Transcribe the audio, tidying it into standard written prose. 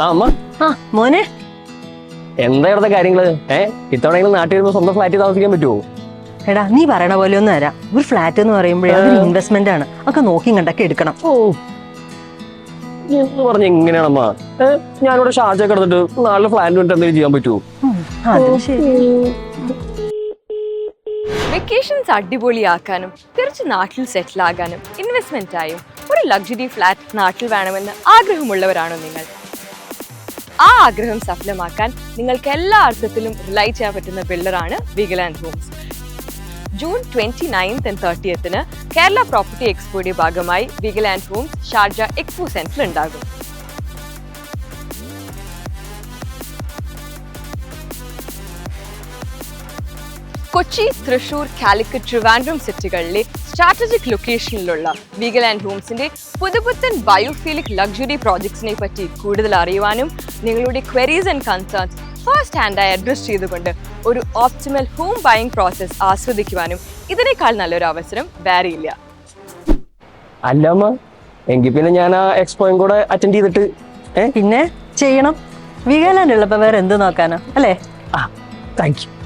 അമ്മ മോനെ എന്താ ഇവിടുത്തെ കാര്യങ്ങള്? ഇത്തവണ നാട്ടിൽ വരുമ്പോ സ്വന്തം ഫ്ലാറ്റിൽ താമസിക്കാൻ പറ്റുമോ? എടാ നീ പറയണ പോലെ ഒന്നും തരാം. ഒരു ഫ്ലാറ്റ് എന്ന് പറയുമ്പോഴേ അതൊരു ഇൻവെസ്റ്റ്മെന്റ് ആണ്. ഒക്കെ നോക്കി കണ്ടൊക്കെ എടുക്കണം. ഓ എന്ന് പറഞ്ഞ എങ്ങനെയാണമ്മ? ഞാനിവിടെ ഷാർജ കിടന്നിട്ട് നാളെ ഫ്ലാറ്റ് വേണ്ടി എന്തെങ്കിലും ചെയ്യാൻ പറ്റുമോ? അതും ശരി. വെക്കേഷൻസ് അടിപൊളിയാക്കാനും തിരിച്ച് നാട്ടിൽ സെറ്റിൽ ആകാനും ഇൻവെസ്റ്റ്മെന്റ് ആയും ഒരു ലക്ഷറി ഫ്ലാറ്റ് നാട്ടിൽ വേണമെന്ന് ആഗ്രഹമുള്ളവരാണോ നിങ്ങൾ? ആ ആഗ്രഹം സഫലമാക്കാൻ നിങ്ങൾക്ക് എല്ലാ അർത്ഥത്തിലും റിലൈ ചെയ്യാൻ പറ്റുന്ന ബിൽഡറാണ് Veegaland homes. June 29th and 30th Kerala property എക്സ്പോയുടെ ഭാഗമായി വിഗലാൻഡ് ഹോംസ് ഷാർജ എക്സ്പോ സെന്ററിൽ ഉണ്ടാകും. കൊച്ചി, തൃശൂർ, കാലിക്കറ്റ്, ട്രിവാൻഡ്രം സിറ്റികളിലെ സ്ട്രാറ്റജിക് ലൊക്കേഷനിലുള്ള വിഗലാൻഡ് ഹോംസിന്റെ പുതുപുത്തൻ ബയോഫീലിക് ലക്ഷറി പ്രോജക്ട്സിനെ പറ്റി കൂടുതൽ അറിയുവാനും നിങ്ങളുടെ ക്വയറീസ് ആൻഡ് കൺസേൺസ് ഫസ്റ്റ് ഹാൻഡായി അഡ്രസ് ചെയ്തുകൊണ്ട് ഒരു ഓപ്റ്റിമൽ ഹോം ബൈയിങ് പ്രോസസ് ആസ്വദിക്കുവാനും ഇതിനേക്കാൾ നല്ലൊരു അവസരം വേറെയില്ല. അല്ല അമ്മ, എങ്കിൽ പിന്നെ ഞാൻ ആ എക്സ്പോയും കൂടെ അറ്റൻഡ് ചെയ്തിട്ട് പിന്നെ ചെയ്യണം. വീഗാലാൻഡ് ഉള്ളപ്പോ വേറെ എന്ത് നോക്കാനോ അല്ലേ? Thank you.